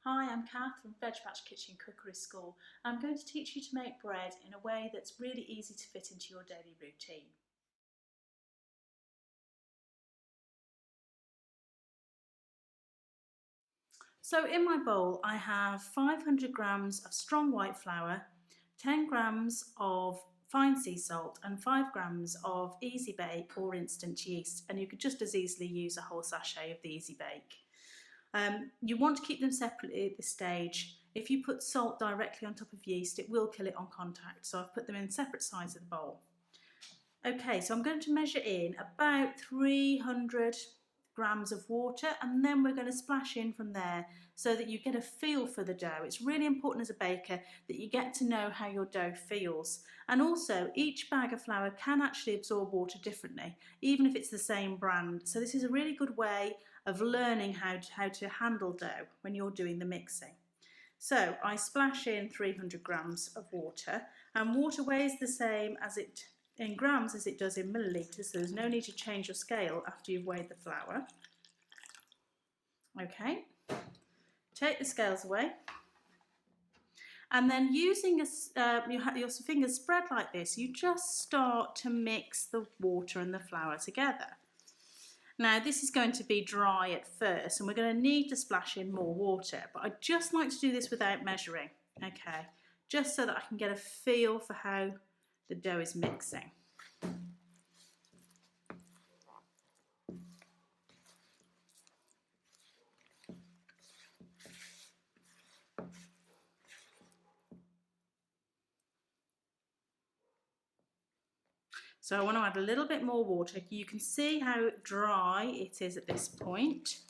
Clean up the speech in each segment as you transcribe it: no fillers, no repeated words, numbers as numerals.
Hi, I'm Kath from Veg Patch Kitchen Cookery School. I'm going to teach you to make bread in a way that's really easy to fit into your daily routine. So in my bowl I have 500 grams of strong white flour, 10 grams of fine sea salt and 5 grams of Easy Bake or instant yeast, and you could just as easily use a whole sachet of the Easy Bake. You want to keep them separately at this stage. If you put salt directly on top of yeast, it will kill it on contact, so I've put them in separate sides of the bowl. Okay, so I'm going to measure in about 300 grams of water, and then we're going to splash in from there so that you get a feel for the dough. It's really important as a baker that you get to know how your dough feels, and also each bag of flour can actually absorb water differently, even if it's the same brand. So this is a really good way of learning how to handle dough when you're doing the mixing. So I splash in 300 grams of water, and water weighs the same in grams as it does in millilitres, so there's no need to change your scale after you've weighed the flour. Okay, take the scales away, and then using your fingers spread like this, you just start to mix the water and the flour together. Now this is going to be dry at first, and we're going to need to splash in more water, but I just like to do this without measuring, okay, just so that I can get a feel for how the dough is mixing. So I want to add a little bit more water. You can see how dry it is at this point.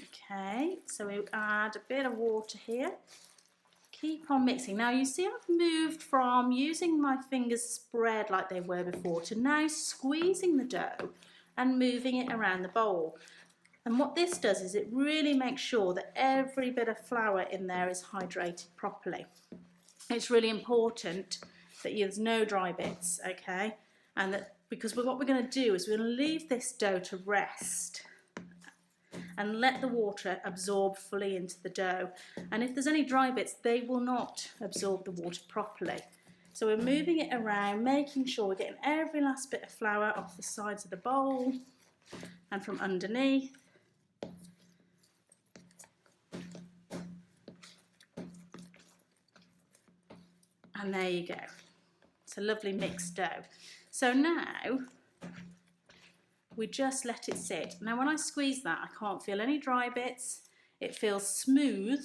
Okay, so we add a bit of water here. Keep on mixing. Now you see I've moved from using my fingers spread like they were before to now squeezing the dough and moving it around the bowl. And what this does is it really makes sure that every bit of flour in there is hydrated properly. It's really important that there's no dry bits, okay? And that because what we're going to do is we're going to leave this dough to rest and let the water absorb fully into the dough. And if there's any dry bits, they will not absorb the water properly. So we're moving it around, making sure we're getting every last bit of flour off the sides of the bowl and from underneath. And there you go. It's a lovely mixed dough. So now we just let it sit. Now when I squeeze that, I can't feel any dry bits. It feels smooth,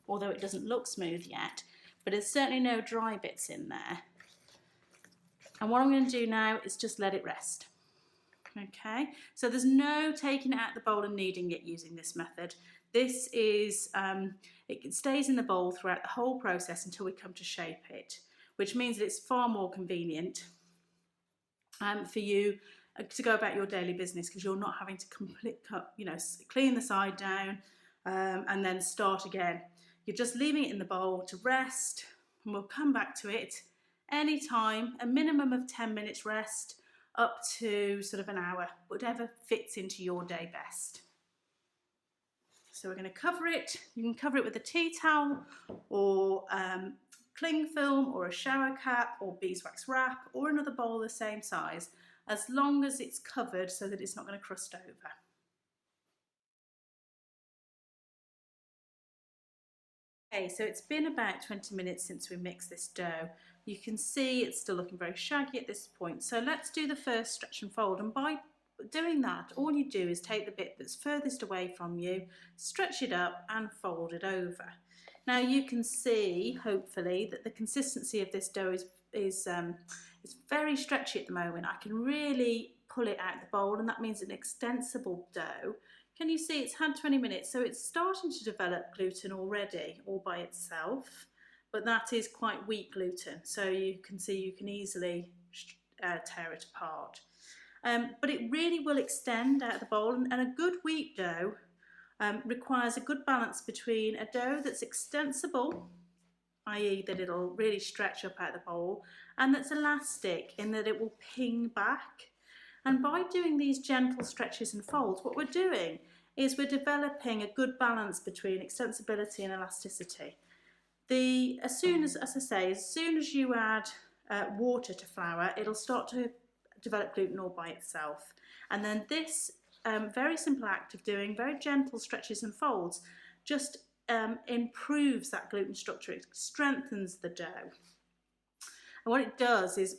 although it doesn't look smooth yet, but there's certainly no dry bits in there. And what I'm going to do now is just let it rest. Okay, so there's no taking it out of the bowl and kneading it using this method. This is, it stays in the bowl throughout the whole process until we come to shape it, which means that it's far more convenient for you to go about your daily business, because you're not having to clean the side down and then start again. You're just leaving it in the bowl to rest, and we'll come back to it anytime, a minimum of 10 minutes rest up to sort of an hour, whatever fits into your day best. So we're going to cover it. You can cover it with a tea towel or cling film or a shower cap or beeswax wrap or another bowl the same size, as long as it's covered so that it's not going to crust over. Okay, so it's been about 20 minutes since we mixed this dough. You can see it's still looking very shaggy at this point. So let's do the first stretch and fold, and by doing that, all you do is take the bit that's furthest away from you, stretch it up and fold it over. Now you can see, hopefully, that the consistency of this dough is very stretchy at the moment. I can really pull it out of the bowl, and that means an extensible dough. Can you see it's had 20 minutes, so it's starting to develop gluten already all by itself, but that is quite weak gluten, so you can see you can easily tear it apart. But it really will extend out of the bowl, and a good wheat dough requires a good balance between a dough that's extensible, i.e. that it'll really stretch up out of the bowl, and that's elastic in that it will ping back. And by doing these gentle stretches and folds, what we're doing is we're developing a good balance between extensibility and elasticity. As soon as you add water to flour, it'll start to develop gluten all by itself. And then this very simple act of doing very gentle stretches and folds just improves that gluten structure. It strengthens the dough. And what it does is,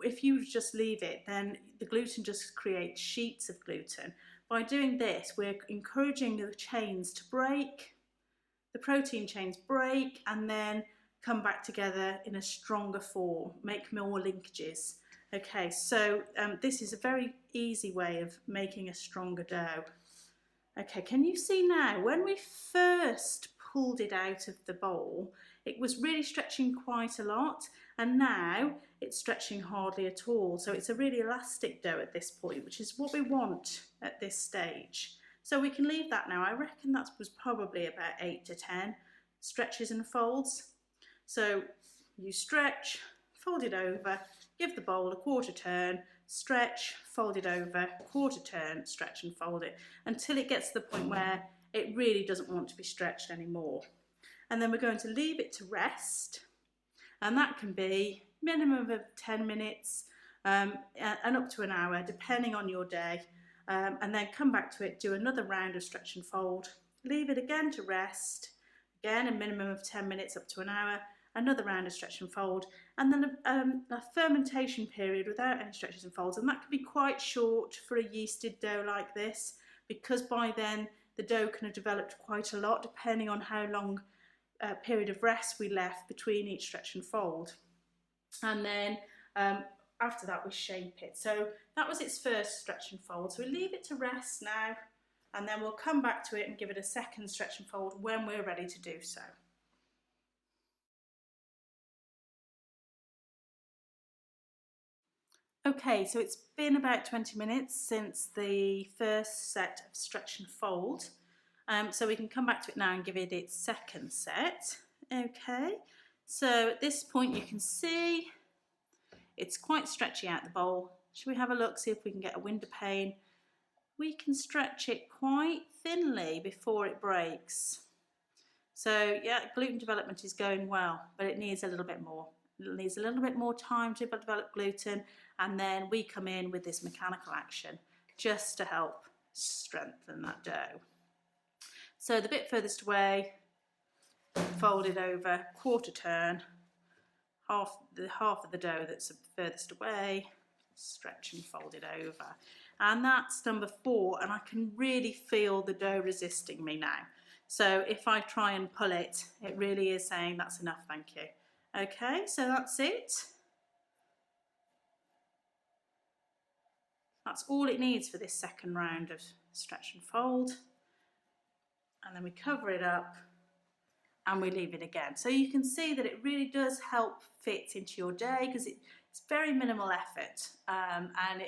if you just leave it, then the gluten just creates sheets of gluten. By doing this, we're encouraging the chains to break, the protein chains break, and then come back together in a stronger form, make more linkages. Okay, so this is a very easy way of making a stronger dough. Okay, can you see now, when we first pulled it out of the bowl, it was really stretching quite a lot, and now it's stretching hardly at all. So it's a really elastic dough at this point, which is what we want at this stage. So we can leave that now. I reckon that was probably about 8 to 10 stretches and folds. So you stretch, fold it over, give the bowl a quarter turn, stretch, fold it over, quarter turn, stretch and fold it, until it gets to the point where it really doesn't want to be stretched anymore. And then we're going to leave it to rest, and that can be minimum of 10 minutes and up to an hour, depending on your day. And then come back to it, do another round of stretch and fold, leave it again to rest, again a minimum of 10 minutes up to an hour, another round of stretch and fold, and then a fermentation period without any stretches and folds. And that can be quite short for a yeasted dough like this, because by then the dough can have developed quite a lot, depending on how long period of rest we left between each stretch and fold. And then after that we shape it. So that was its first stretch and fold. So we leave it to rest now, and then we'll come back to it and give it a second stretch and fold when we're ready to do so. Okay, so it's been about 20 minutes since the first set of stretch and fold. So we can come back to it now and give it its second set. Okay, so at this point you can see it's quite stretchy out the bowl. Should we have a look, see if we can get a Windowpane? We can stretch it quite thinly before it breaks. So yeah, gluten development is going well, but it needs a little bit more. It needs a little bit more time to develop gluten, and then we come in with this mechanical action just to help strengthen that dough. So the bit furthest away, fold it over, quarter turn, half of the dough that's furthest away, stretch and fold it over. And that's number 4, and I can really feel the dough resisting me now. So if I try and pull it, it really is saying that's enough, thank you. Okay, so that's it. That's all it needs for this second round of stretch and fold. And then we cover it up and we leave it again. So you can see that it really does help fit into your day, because it's very minimal effort, and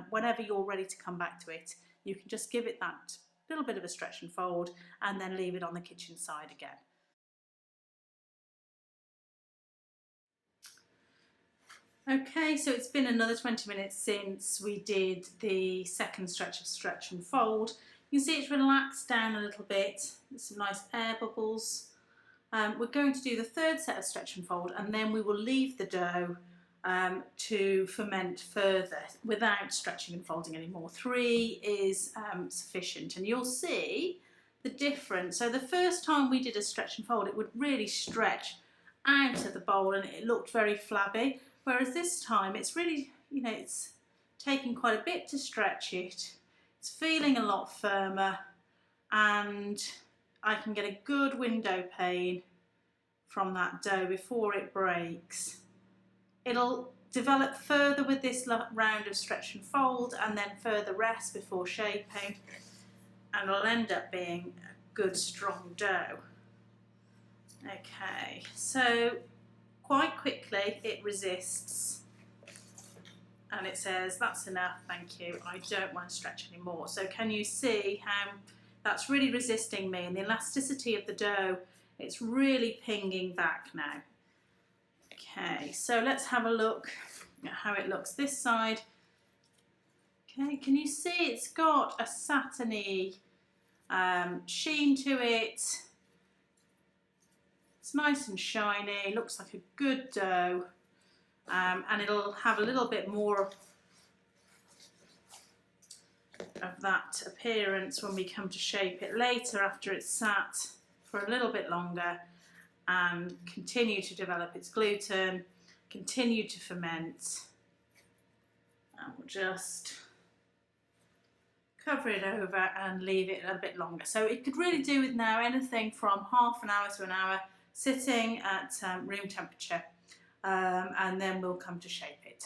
whenever you're ready to come back to it, you can just give it that little bit of a stretch and fold and then leave it on the kitchen side again. Okay, so it's been another 20 minutes since we did the second stretch of stretch and fold. You can see it's relaxed down a little bit. There's some nice air bubbles. We're going to do the third set of stretch and fold, and then we will leave the dough to ferment further without stretching and folding anymore. 3 is sufficient, and you'll see the difference. So the first time we did a stretch and fold, it would really stretch out of the bowl and it looked very flabby. Whereas this time it's really, it's taking quite a bit to stretch it. It's feeling a lot firmer, and I can get a good Windowpane from that dough before it breaks. It'll develop further with this round of stretch and fold, and then further rest before shaping, and it'll end up being a good strong dough. Okay, so quite quickly it resists and it says that's enough, thank you, I don't want to stretch anymore. So can you see how that's really resisting me, and the elasticity of the dough, it's really pinging back now. Okay, so let's have a look at how it looks this side. Okay, can you see it's got a satiny sheen to it. It's nice and shiny, looks like a good dough, and it'll have a little bit more of that appearance when we come to shape it later after it's sat for a little bit longer and continue to develop its gluten, continue to ferment, and we'll just cover it over and leave it a little bit longer. So it could really do with now anything from half an hour to an hour sitting at room temperature, and then we'll come to shape it.